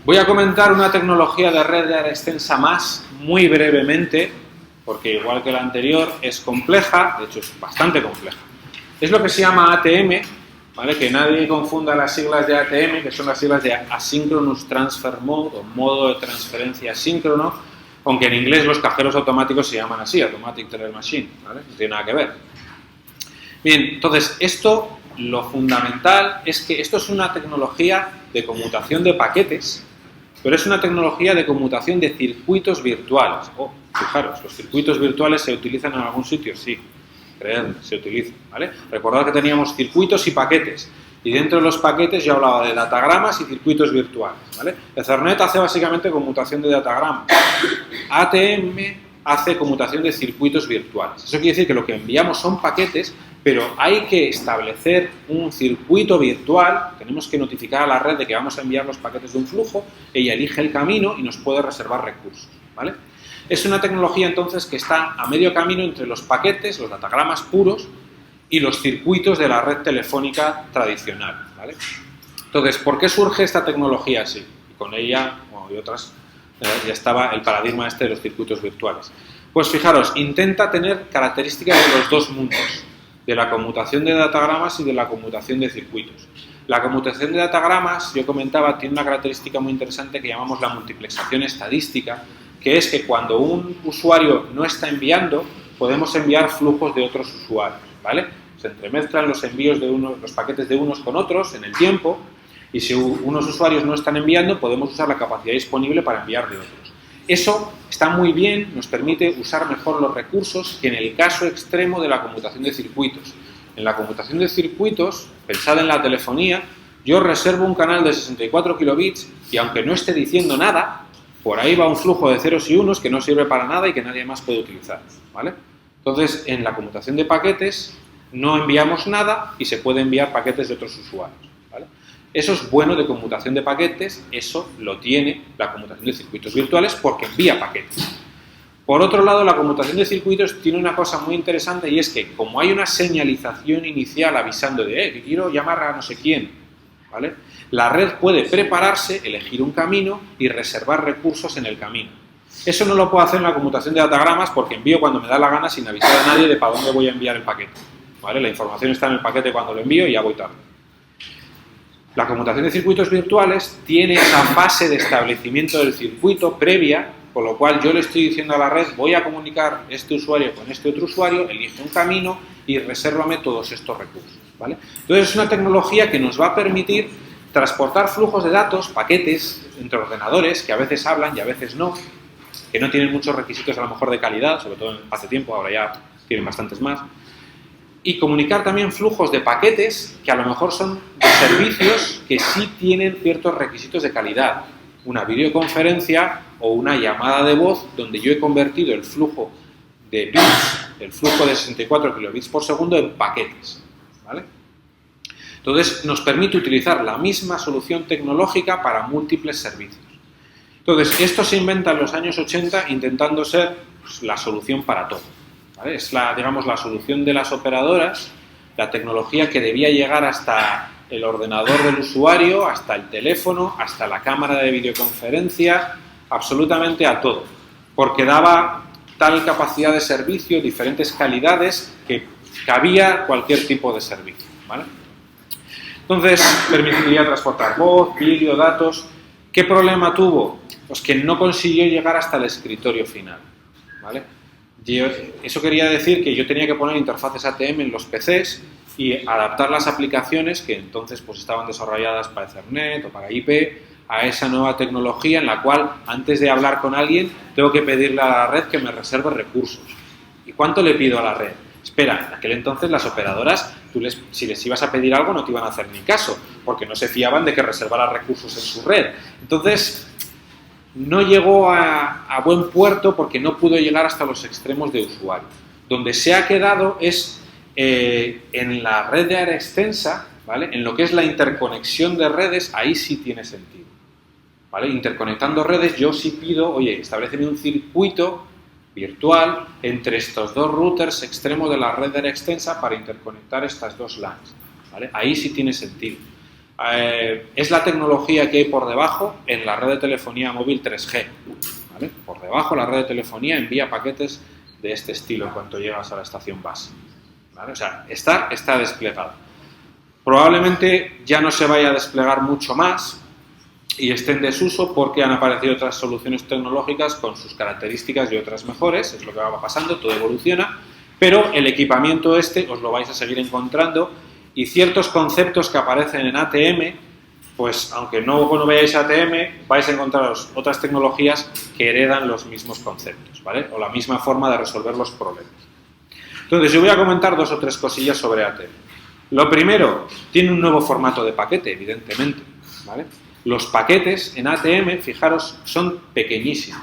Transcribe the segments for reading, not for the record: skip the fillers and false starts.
Voy a comentar una tecnología de red de área extensa más, muy brevemente, porque igual que la anterior es compleja, de hecho es bastante compleja. Es lo que se llama ATM, ¿vale? Que nadie confunda las siglas de ATM, que son las siglas de Asynchronous Transfer Mode, o modo de transferencia asíncrono, aunque en inglés los cajeros automáticos se llaman así, Automatic Teller Machine, ¿vale? No tiene nada que ver. Bien, entonces, esto, lo fundamental es que esto es una tecnología de conmutación de paquetes, pero es una tecnología de conmutación de circuitos virtuales. Oh, fijaros, los circuitos virtuales se utilizan en algún sitio, sí, creedme, se utilizan, ¿vale? Recordad que teníamos circuitos y paquetes, y dentro de los paquetes yo hablaba de datagramas y circuitos virtuales, ¿vale? Ethernet hace básicamente conmutación de datagramas. ATM hace conmutación de circuitos virtuales. Eso quiere decir que lo que enviamos son paquetes, pero hay que establecer un circuito virtual, tenemos que notificar a la red de que vamos a enviar los paquetes de un flujo, ella elige el camino y nos puede reservar recursos, ¿vale? Es una tecnología entonces que está a medio camino entre los paquetes, los datagramas puros y los circuitos de la red telefónica tradicional, ¿vale? Entonces, ¿por qué surge esta tecnología así? Y con ella, bueno, y otras, ya estaba el paradigma este de los circuitos virtuales. Pues fijaros, intenta tener características de los dos mundos, de la conmutación de datagramas y de la conmutación de circuitos. La conmutación de datagramas, yo comentaba, tiene una característica muy interesante que llamamos la multiplexación estadística, que es que cuando un usuario no está enviando, podemos enviar flujos de otros usuarios, ¿vale? Se entremezclan los envíos de los paquetes de unos con otros en el tiempo, y si unos usuarios no están enviando, podemos usar la capacidad disponible para enviar de otros. Eso está muy bien, nos permite usar mejor los recursos que en el caso extremo de la conmutación de circuitos. En la conmutación de circuitos, pensad en la telefonía, yo reservo un canal de 64 kilobits y aunque no esté diciendo nada, por ahí va un flujo de ceros y unos que no sirve para nada y que nadie más puede utilizar, ¿vale? Entonces, en la conmutación de paquetes no enviamos nada y se puede enviar paquetes de otros usuarios, ¿vale? Eso es bueno de conmutación de paquetes, eso lo tiene la conmutación de circuitos virtuales porque envía paquetes. Por otro lado, la conmutación de circuitos tiene una cosa muy interesante y es que como hay una señalización inicial avisando de que quiero llamar a no sé quién, ¿vale? La red puede prepararse, elegir un camino y reservar recursos en el camino. Eso no lo puedo hacer en la conmutación de datagramas porque envío cuando me da la gana sin avisar a nadie de para dónde voy a enviar el paquete, ¿vale? La información está en el paquete cuando lo envío y ya voy tarde. La conmutación de circuitos virtuales tiene esa fase de establecimiento del circuito previa, con lo cual yo le estoy diciendo a la red, voy a comunicar este usuario con este otro usuario, elige un camino y resérvame todos estos recursos, ¿vale? Entonces es una tecnología que nos va a permitir transportar flujos de datos, paquetes, entre ordenadores, que a veces hablan y a veces no, que no tienen muchos requisitos a lo mejor de calidad, sobre todo hace tiempo, ahora ya tienen bastantes más, y comunicar también flujos de paquetes que a lo mejor son de servicios que sí tienen ciertos requisitos de calidad. Una videoconferencia o una llamada de voz donde yo he convertido el flujo de bits, el flujo de 64 kilobits por segundo en paquetes, ¿vale? Entonces nos permite utilizar la misma solución tecnológica para múltiples servicios. Entonces esto se inventa en los años 80 intentando ser pues, la solución para todo, ¿vale? Es digamos, la solución de las operadoras, la tecnología que debía llegar hasta el ordenador del usuario, hasta el teléfono, hasta la cámara de videoconferencia, absolutamente a todo, porque daba tal capacidad de servicio, diferentes calidades, que cabía cualquier tipo de servicio, ¿vale? Entonces, permitiría transportar voz, vídeo, datos. ¿Qué problema tuvo? Pues que no consiguió llegar hasta el escritorio final, ¿vale? Eso quería decir que yo tenía que poner interfaces ATM en los PCs y adaptar las aplicaciones que entonces pues estaban desarrolladas para Ethernet o para IP a esa nueva tecnología en la cual antes de hablar con alguien tengo que pedirle a la red que me reserve recursos. ¿Y cuánto le pido a la red? Espera, en aquel entonces las operadoras, si les ibas a pedir algo no te iban a hacer ni caso, porque no se fiaban de que reservara recursos en su red. Entonces no llegó a buen puerto porque no pudo llegar hasta los extremos de usuario. Donde se ha quedado es en la red de área extensa, ¿vale? En lo que es la interconexión de redes, ahí sí tiene sentido, ¿vale? Interconectando redes, yo sí pido, oye, establéceme un circuito virtual entre estos dos routers extremos de la red de área extensa para interconectar estas dos LANs, ¿vale? Ahí sí tiene sentido. Es la tecnología que hay por debajo en la red de telefonía móvil 3G. ¿Vale? Por debajo la red de telefonía envía paquetes de este estilo en cuanto llegas a la estación base. ¿Vale? O sea, está desplegado. Probablemente ya no se vaya a desplegar mucho más y esté en desuso porque han aparecido otras soluciones tecnológicas con sus características y otras mejores. Es lo que va pasando, todo evoluciona, pero el equipamiento os lo vais a seguir encontrando y ciertos conceptos que aparecen en ATM, pues aunque no veáis ATM, vais a encontraros otras tecnologías que heredan los mismos conceptos, ¿vale? O la misma forma de resolver los problemas. Entonces, yo voy a comentar 2 o 3 cosillas sobre ATM. Lo primero, tiene un nuevo formato de paquete, evidentemente, ¿vale? Los paquetes en ATM, fijaros, son pequeñísimos.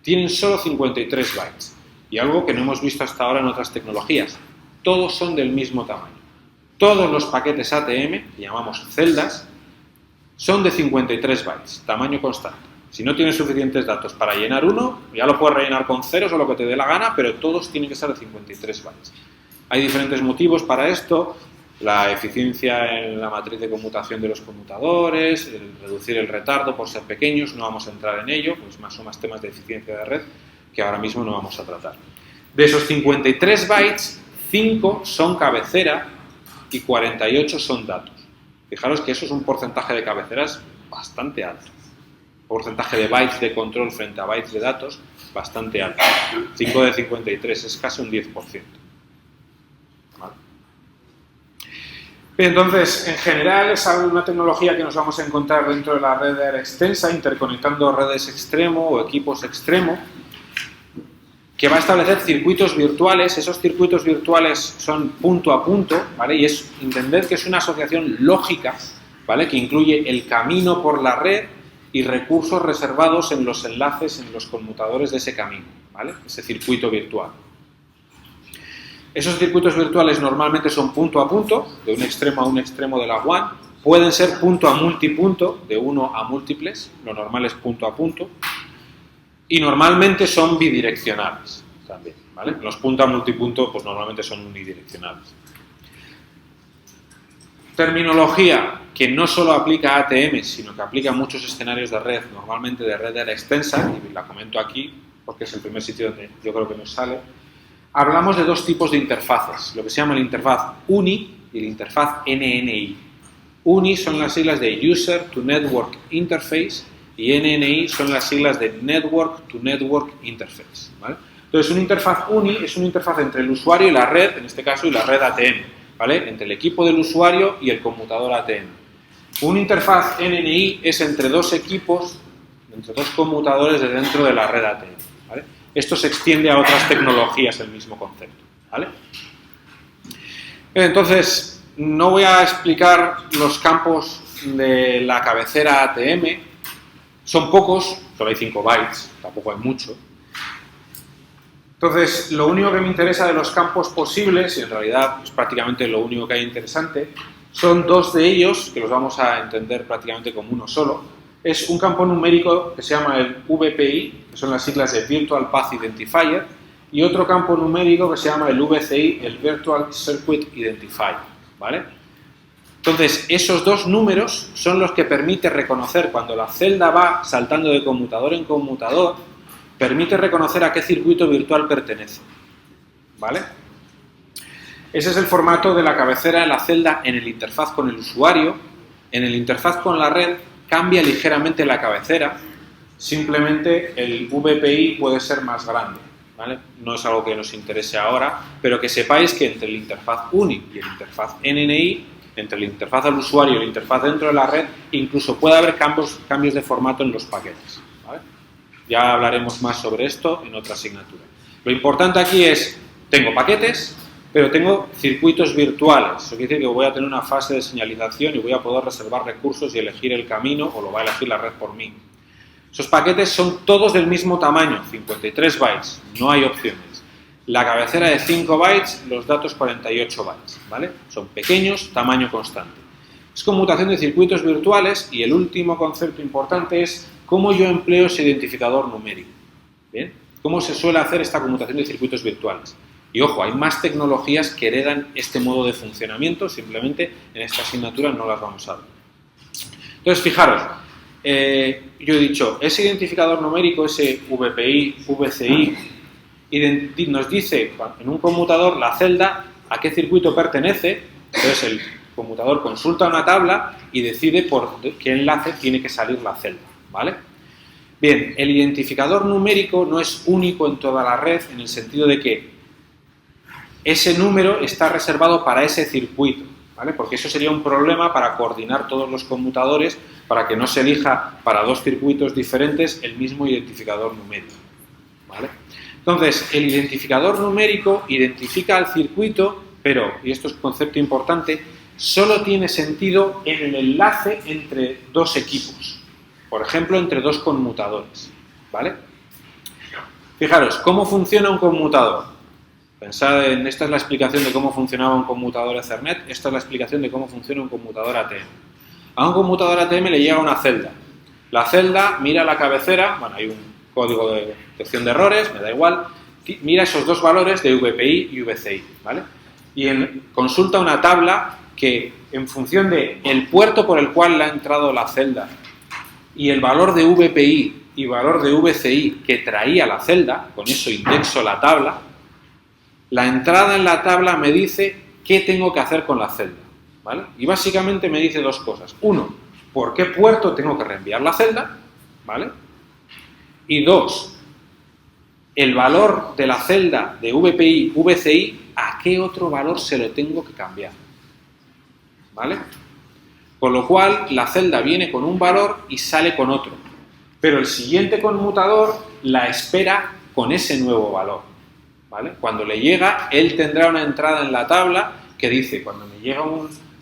Tienen solo 53 bytes. Y algo que no hemos visto hasta ahora en otras tecnologías. Todos son del mismo tamaño. Todos los paquetes ATM, que llamamos celdas, son de 53 bytes, tamaño constante. Si no tienes suficientes datos para llenar uno, ya lo puedes rellenar con ceros o lo que te dé la gana, pero todos tienen que ser de 53 bytes. Hay diferentes motivos para esto. La eficiencia en la matriz de conmutación de los conmutadores, el reducir el retardo por ser pequeños, no vamos a entrar en ello, pues son más temas de eficiencia de red que ahora mismo no vamos a tratar. De esos 53 bytes, 5 son cabecera y 48 son datos. Fijaros que eso es un porcentaje de cabeceras bastante alto. Porcentaje de bytes de control frente a bytes de datos bastante alto. 5 de 53 es casi un 10%. ¿Vale? Entonces, en general es una tecnología que nos vamos a encontrar dentro de la red de área extensa, interconectando redes extremo o equipos extremo, que va a establecer circuitos virtuales. Esos circuitos virtuales son punto a punto, ¿vale? Y es entender que es una asociación lógica, ¿vale? Que incluye el camino por la red y recursos reservados en los enlaces, en los conmutadores de ese camino, ¿vale? Ese circuito virtual. Esos circuitos virtuales normalmente son punto a punto, de un extremo a un extremo de la WAN. Pueden ser punto a multipunto, de uno a múltiples, lo normal es punto a punto. Y normalmente son bidireccionales también, ¿vale? Los punto a multipunto pues normalmente son unidireccionales. Terminología que no solo aplica a ATM, sino que aplica a muchos escenarios de red, normalmente de red de área extensa, y la comento aquí porque es el primer sitio donde yo creo que nos sale. Hablamos de 2 tipos de interfaces, lo que se llama la interfaz UNI y la interfaz NNI. UNI son las siglas de User to Network Interface y NNI son las siglas de Network to Network Interface, ¿vale? Entonces, una interfaz UNI es una interfaz entre el usuario y la red, en este caso, y la red ATM, ¿vale? Entre el equipo del usuario y el conmutador ATM. Una interfaz NNI es entre 2 equipos, entre 2 conmutadores de dentro de la red ATM, ¿vale? Esto se extiende a otras tecnologías, el mismo concepto, ¿vale? Entonces, no voy a explicar los campos de la cabecera ATM. Son pocos, solo hay 5 bytes, tampoco hay mucho. Entonces, lo único que me interesa de los campos posibles, y en realidad es prácticamente lo único que hay interesante, son 2 de ellos, que los vamos a entender prácticamente como uno solo. Es un campo numérico que se llama el VPI, que son las siglas de Virtual Path Identifier, y otro campo numérico que se llama el VCI, el Virtual Circuit Identifier, ¿vale? Entonces, esos 2 números son los que permite reconocer cuando la celda va saltando de conmutador en conmutador, permite reconocer a qué circuito virtual pertenece, ¿vale? Ese es el formato de la cabecera de la celda en el interfaz con el usuario. En el interfaz con la red cambia ligeramente la cabecera, simplemente el VPI puede ser más grande, ¿vale? No es algo que nos interese ahora, pero que sepáis que entre la interfaz UNI y la interfaz NNI, entre la interfaz al usuario y la interfaz dentro de la red, incluso puede haber cambios de formato en los paquetes, ¿vale? Ya hablaremos más sobre esto en otra asignatura. Lo importante aquí es, tengo paquetes, pero tengo circuitos virtuales. Eso quiere decir que voy a tener una fase de señalización y voy a poder reservar recursos y elegir el camino, o lo va a elegir la red por mí. Esos paquetes son todos del mismo tamaño, 53 bytes, no hay opciones. La cabecera de 5 bytes, los datos 48 bytes, ¿vale? Son pequeños, tamaño constante. Es conmutación de circuitos virtuales y el último concepto importante es cómo yo empleo ese identificador numérico. ¿Bien? ¿Cómo se suele hacer esta conmutación de circuitos virtuales? Y ojo, hay más tecnologías que heredan este modo de funcionamiento, simplemente en esta asignatura no las vamos a ver. Entonces, fijaros, yo he dicho, ese identificador numérico, ese VPI, VCI, nos dice en un conmutador la celda a qué circuito pertenece. Entonces el conmutador consulta una tabla y decide por qué enlace tiene que salir la celda, ¿vale? Bien, el identificador numérico no es único en toda la red en el sentido de que ese número está reservado para ese circuito, ¿vale? Porque eso sería un problema para coordinar todos los conmutadores para que no se elija para dos circuitos diferentes el mismo identificador numérico, ¿vale? Entonces, el identificador numérico identifica al circuito, pero, y esto es un concepto importante, solo tiene sentido en el enlace entre dos equipos, por ejemplo, entre dos conmutadores, ¿vale? Fijaros, ¿cómo funciona un conmutador? Pensad en, esta es la explicación de cómo funcionaba un conmutador Ethernet, esta es la explicación de cómo funciona un conmutador ATM. A un conmutador ATM le llega una celda. La celda mira la cabecera, bueno, hay un código de detección de errores, me da igual, mira esos dos valores de VPI y VCI, ¿vale? Y consulta una tabla que en función de el puerto por el cual le ha entrado la celda y el valor de VPI y valor de VCI que traía la celda, con eso indexo la tabla, la entrada en la tabla me dice qué tengo que hacer con la celda, ¿vale? Y básicamente me dice dos cosas. Uno, por qué puerto tengo que reenviar la celda, ¿vale? Y dos, el valor de la celda de VPI, VCI, ¿a qué otro valor se lo tengo que cambiar? ¿Vale? Con lo cual, la celda viene con un valor y sale con otro. Pero el siguiente conmutador la espera con ese nuevo valor, ¿vale? Cuando le llega, él tendrá una entrada en la tabla que dice, cuando me llega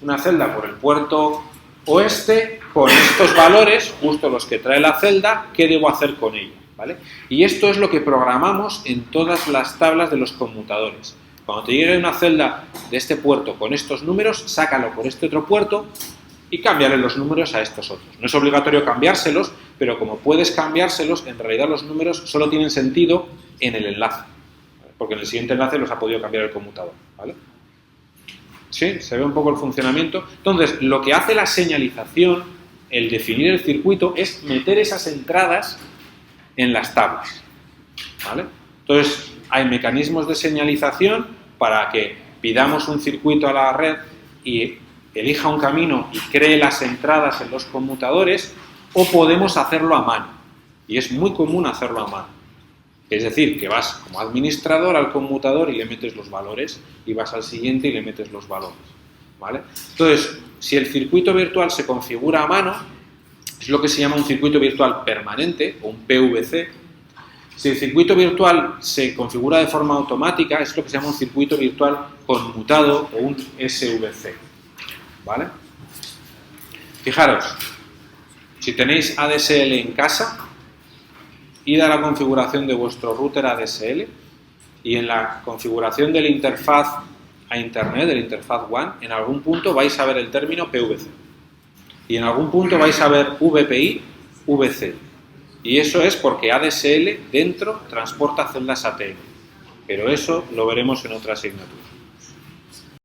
una celda por el puerto oeste, con estos valores, justo los que trae la celda, ¿qué debo hacer con ella? ¿Vale? Y esto es lo que programamos en todas las tablas de los conmutadores. Cuando te llegue una celda de este puerto con estos números, sácalo por este otro puerto y cámbiale los números a estos otros. No es obligatorio cambiárselos, pero como puedes cambiárselos, en realidad los números solo tienen sentido en el enlace, ¿vale? Porque en el siguiente enlace los ha podido cambiar el conmutador, ¿vale? ¿Sí? ¿Se ve un poco el funcionamiento? Entonces, lo que hace la señalización, el definir el circuito, es meter esas entradas en las tablas, ¿vale? Entonces, hay mecanismos de señalización para que pidamos un circuito a la red y elija un camino y cree las entradas en los conmutadores, o podemos hacerlo a mano. Y es muy común hacerlo a mano. Es decir, que vas como administrador al conmutador y le metes los valores, y vas al siguiente y le metes los valores, ¿vale? Entonces, si el circuito virtual se configura a mano, es lo que se llama un circuito virtual permanente, o un PVC. Si el circuito virtual se configura de forma automática, es lo que se llama un circuito virtual conmutado o un SVC, ¿vale? Fijaros, si tenéis ADSL en casa, id a la configuración de vuestro router ADSL y en la configuración de la interfaz a Internet, de la interfaz WAN, en algún punto vais a ver el término PVC. Y en algún punto vais a ver VPI, VC. Y eso es porque ADSL dentro transporta celdas ATM. Pero eso lo veremos en otra asignatura.